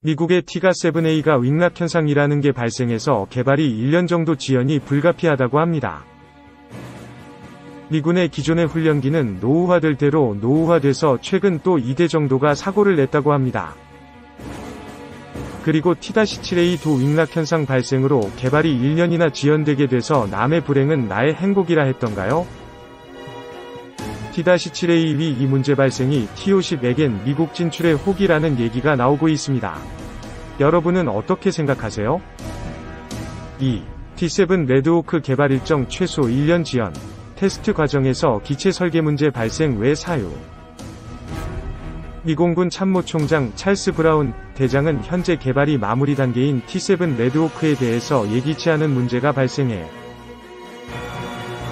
미국의 티가 7A가 윙락 현상이라는 게 발생해서 개발이 1년 정도 지연이 불가피하다고 합니다. 미군의 기존의 훈련기는 노후화될 대로 노후화돼서 최근 또 2대 정도가 사고를 냈다고 합니다. 그리고 T-7A 도 윙락 현상 발생으로 개발이 1년이나 지연되게 돼서 남의 불행은 나의 행복이라 했던가요? T-7A 위 이 문제 발생이 T-50에겐 미국 진출의 혹이라는 얘기가 나오고 있습니다. 여러분은 어떻게 생각하세요? 2. T7 레드호크 개발 일정 최소 1년 지연. 테스트 과정에서 기체 설계 문제 발생 외 사유. 미공군 참모총장 찰스 브라운 대장은 현재 개발이 마무리 단계인 T7 레드호크에 대해서 예기치 않은 문제가 발생해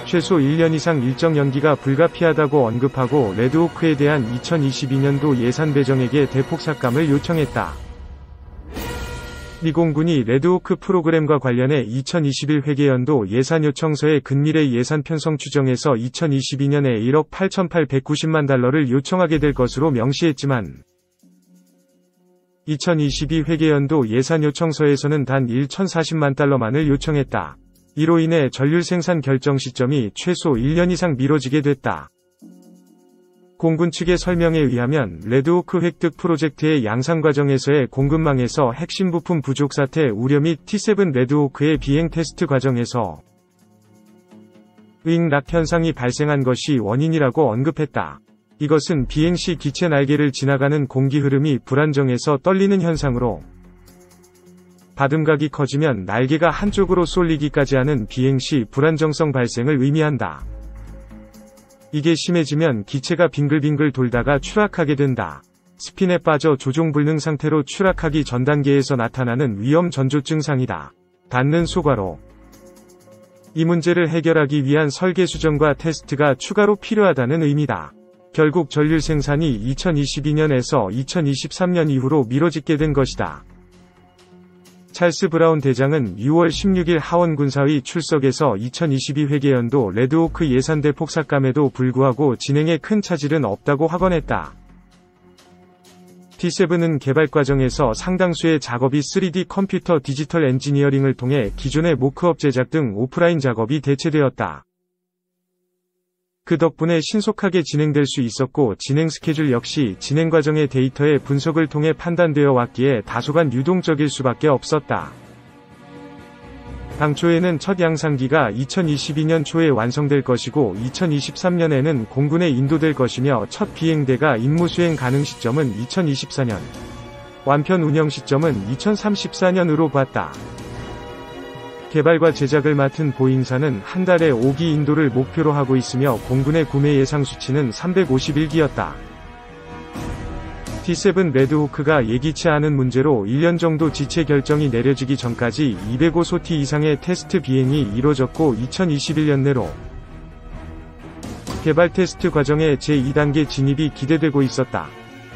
최소 1년 이상 일정 연기가 불가피하다고 언급하고 레드호크에 대한 2022년도 예산 배정액의 대폭 삭감을 요청했다. 미공군이 레드호크 프로그램과 관련해 2021 회계연도 예산 요청서에 근미래 예산 편성 추정에서 2022년에 1억 8,890만 달러를 요청하게 될 것으로 명시했지만 2022 회계연도 예산 요청서에서는 단 1,040만 달러만을 요청했다. 이로 인해 전률 생산 결정 시점이 최소 1년 이상 미뤄지게 됐다. 공군 측의 설명에 의하면 레드호크 획득 프로젝트의 양산 과정에서의 공급망에서 핵심 부품 부족 사태 우려 및 T7 레드호크의 비행 테스트 과정에서 윙락 현상이 발생한 것이 원인이라고 언급했다. 이것은 비행 시 기체 날개를 지나가는 공기 흐름이 불안정해서 떨리는 현상으로 받음각이 커지면 날개가 한쪽으로 쏠리기까지 하는 비행 시 불안정성 발생을 의미한다. 이게 심해지면 기체가 빙글빙글 돌다가 추락하게 된다. 스핀에 빠져 조종 불능 상태로 추락하기 전 단계에서 나타나는 위험 전조 증상이다. 닿는 소괄호. 이 문제를 해결하기 위한 설계 수정과 테스트가 추가로 필요하다는 의미다. 결국 전률 생산이 2022년에서 2023년 이후로 미뤄지게 된 것이다. 찰스 브라운 대장은 6월 16일 하원 군사위 출석에서 2022 회계연도 레드호크 예산 대폭 삭감에도 불구하고 진행에 큰 차질은 없다고 확언했다. T7은 개발 과정에서 상당수의 작업이 3D 컴퓨터 디지털 엔지니어링을 통해 기존의 모크업 제작 등 오프라인 작업이 대체되었다. 그 덕분에 신속하게 진행될 수 있었고 진행 스케줄 역시 진행 과정의 데이터의 분석을 통해 판단되어 왔기에 다소간 유동적일 수밖에 없었다. 당초에는 첫 양산기가 2022년 초에 완성될 것이고 2023년에는 공군에 인도될 것이며 첫 비행대가 임무 수행 가능 시점은 2024년, 완편 운영 시점은 2034년으로 봤다. 개발과 제작을 맡은 보잉사는 한 달에 5기 인도를 목표로 하고 있으며 공군의 구매 예상 수치는 351기였다. T7 레드호크가 예기치 않은 문제로 1년 정도 지체 결정이 내려지기 전까지 205소티 이상의 테스트 비행이 이뤄졌고 2021년 내로 개발 테스트 과정의 제2단계 진입이 기대되고 있었다.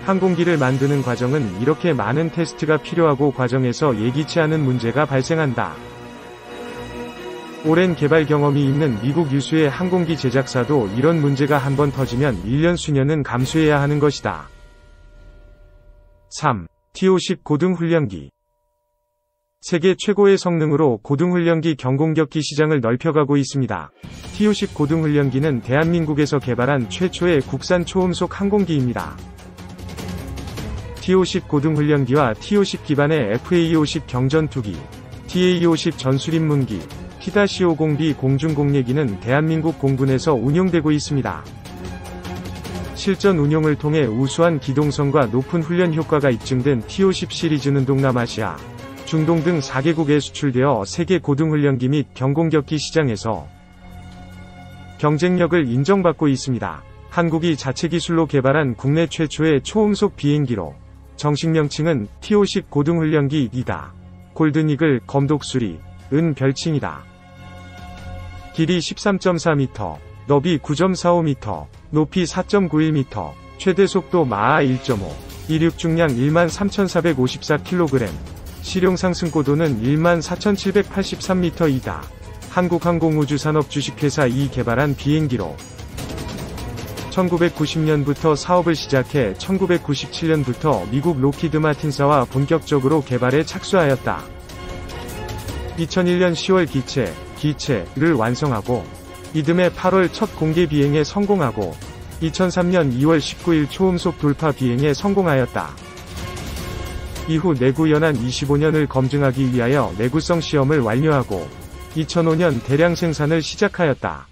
항공기를 만드는 과정은 이렇게 많은 테스트가 필요하고 과정에서 예기치 않은 문제가 발생한다. 오랜 개발 경험이 있는 미국 유수의 항공기 제작사도 이런 문제가 한번 터지면 1년 수년은 감수해야 하는 것이다. 3. T-50 고등훈련기. 세계 최고의 성능으로 고등훈련기 경공격기 시장을 넓혀가고 있습니다. T-50 고등훈련기는 대한민국에서 개발한 최초의 국산 초음속 항공기입니다. T-50 고등훈련기와 T-50 기반의 FA-50 경전투기, TA-50 전술입문기, T-50B 공중공예기는 대한민국 공군에서 운용되고 있습니다. 실전 운용을 통해 우수한 기동성과 높은 훈련 효과가 입증된 T-50 시리즈는 동남아시아, 중동 등 4개국에 수출되어 세계 고등훈련기 및 경공격기 시장에서 경쟁력을 인정받고 있습니다. 한국이 자체 기술로 개발한 국내 최초의 초음속 비행기로 정식 명칭은 T-50 고등훈련기이다. 골든이글, 검독수리, 은 별칭이다. 길이 13.4m, 너비 9.45m, 높이 4.91m, 최대 속도 마하 1.5, 이륙 중량 13,454kg, 실용 상승고도는 14,783m이다. 한국항공우주산업 주식회사 이 개발한 비행기로 1990년부터 사업을 시작해 1997년부터 미국 로키드 마틴사와 본격적으로 개발에 착수하였다. 2001년 10월 기체를 완성하고 이듬해 8월 첫 공개 비행에 성공하고 2003년 2월 19일 초음속 돌파 비행에 성공하였다. 이후 내구 연한 25년을 검증하기 위하여 내구성 시험을 완료하고 2005년 대량 생산을 시작하였다.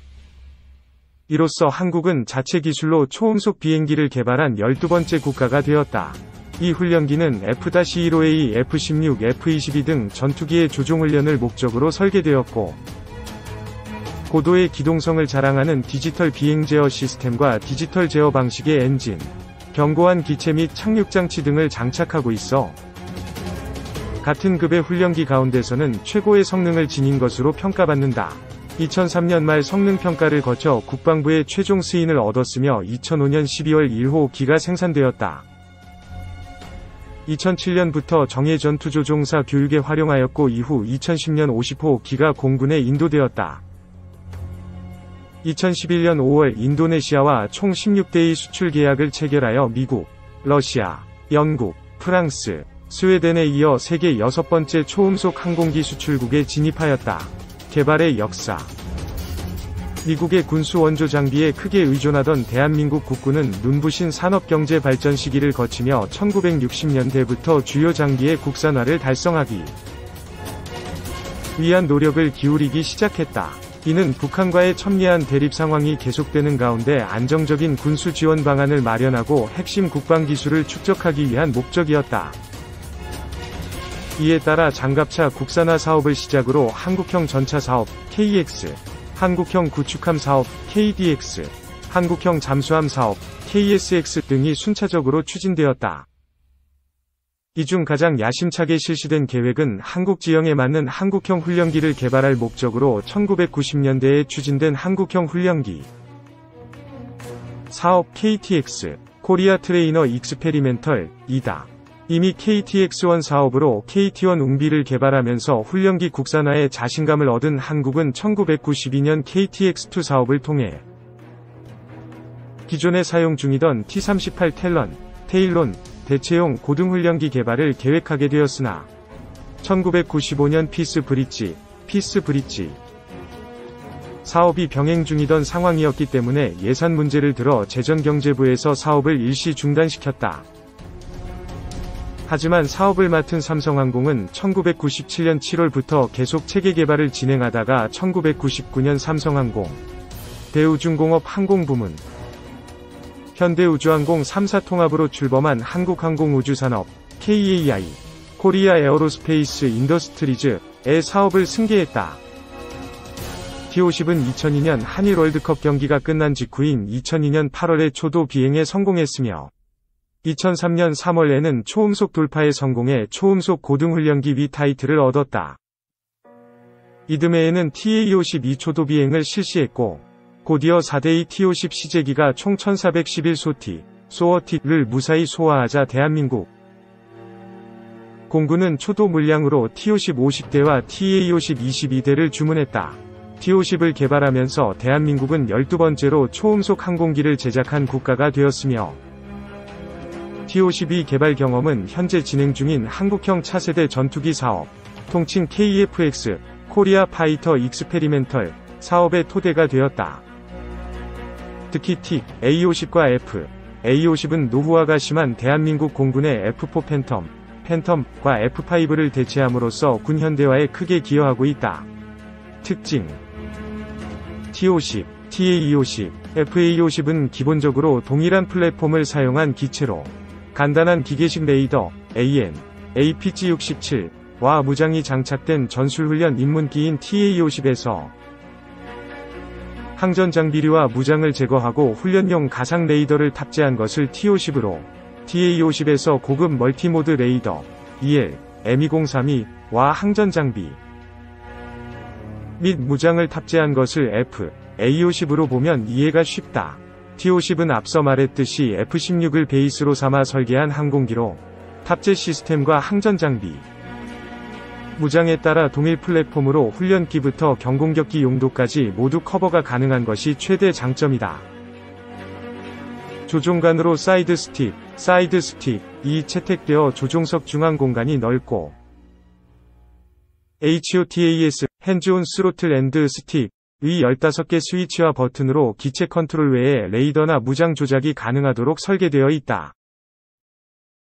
이로써 한국은 자체 기술로 초음속 비행기를 개발한 12번째 국가가 되었다. 이 훈련기는 F-15A, F-16, F-22 등 전투기의 조종훈련을 목적으로 설계되었고 고도의 기동성을 자랑하는 디지털 비행 제어 시스템과 디지털 제어 방식의 엔진, 견고한 기체 및 착륙장치 등을 장착하고 있어 같은 급의 훈련기 가운데서는 최고의 성능을 지닌 것으로 평가받는다. 2003년 말 성능평가를 거쳐 국방부의 최종 승인을 얻었으며 2005년 12월 1호기가 생산되었다. 2007년부터 정예 전투조종사 교육에 활용하였고 이후 2010년 50호기가 공군에 인도되었다. 2011년 5월 인도네시아와 총 16대의 수출 계약을 체결하여 미국, 러시아, 영국, 프랑스, 스웨덴에 이어 세계 6번째 초음속 항공기 수출국에 진입하였다. 개발의 역사. 미국의 군수 원조 장비에 크게 의존하던 대한민국 국군은 눈부신 산업경제 발전 시기를 거치며 1960년대부터 주요 장비의 국산화를 달성하기 위한 노력을 기울이기 시작했다. 이는 북한과의 첨예한 대립 상황이 계속되는 가운데 안정적인 군수 지원 방안을 마련하고 핵심 국방 기술을 축적하기 위한 목적이었다. 이에 따라 장갑차 국산화 사업을 시작으로 한국형 전차 사업 KX, 한국형 구축함 사업 KDX, 한국형 잠수함 사업 KSX 등이 순차적으로 추진되었다. 이 중 가장 야심차게 실시된 계획은 한국 지형에 맞는 한국형 훈련기를 개발할 목적으로 1990년대에 추진된 한국형 훈련기 사업 KTX, 코리아 트레이너 익스페리멘털, 이다. 이미 KTX-1 사업으로 KT-1 웅비를 개발하면서 훈련기 국산화에 자신감을 얻은 한국은 1992년 KTX-2 사업을 통해 기존에 사용 중이던 T-38 테일론, 대체용 고등훈련기 개발을 계획하게 되었으나 1995년 피스 브릿지 사업이 병행 중이던 상황이었기 때문에 예산 문제를 들어 재정경제부에서 사업을 일시 중단시켰다. 하지만 사업을 맡은 삼성항공은 1997년 7월부터 계속 체계 개발을 진행하다가 1999년 삼성항공, 대우중공업 항공부문, 현대우주항공 3사 통합으로 출범한 한국항공우주산업, KAI, 코리아 에어로스페이스 인더스트리즈의 사업을 승계했다. T-50은 2002년 한일 월드컵 경기가 끝난 직후인 2002년 8월에 초도 비행에 성공했으며 2003년 3월에는 초음속 돌파에 성공해 초음속 고등훈련기 위 타이틀을 얻었다. 이듬해에는 TA-50 초도 비행을 실시했고 곧이어 4대의 T-50 시제기가 총 1411소티를 무사히 소화하자 대한민국 공군은 초도 물량으로 T-50 50대와 TA-50 22대를 주문했다. T-50을 개발하면서 대한민국은 12번째로 초음속 항공기를 제작한 국가가 되었으며 T-52 개발 경험은 현재 진행 중인 한국형 차세대 전투기 사업, 통칭 KFX, 코리아 파이터 익스페리멘털 사업의 토대가 되었다. 특히 A-50과 A-50은 노후화가 심한 대한민국 공군의 F-4 팬텀과 F-5를 대체함으로써 군 현대화에 크게 기여하고 있다. 특징 T-50, TA-50, FA-50은 기본적으로 동일한 플랫폼을 사용한 기체로 간단한 기계식 레이더, APG-67와 무장이 장착된 전술훈련 입문기인 TA-50에서 항전 장비류와 무장을 제거하고 훈련용 가상 레이더를 탑재한 것을 T-50으로 TA-50에서 고급 멀티모드 레이더, M2032와 항전 장비 및 무장을 탑재한 것을 FA-50으로 보면 이해가 쉽다. T-50은 앞서 말했듯이 F-16을 베이스로 삼아 설계한 항공기로 탑재 시스템과 항전 장비, 무장에 따라 동일 플랫폼으로 훈련기부터 경공격기 용도까지 모두 커버가 가능한 것이 최대 장점이다. 조종간으로 사이드 스틱이 채택되어 조종석 중앙 공간이 넓고 HOTAS, 핸즈온 스로틀 앤드 스틱의 15개 스위치와 버튼으로 기체 컨트롤 외에 레이더나 무장 조작이 가능하도록 설계되어 있다.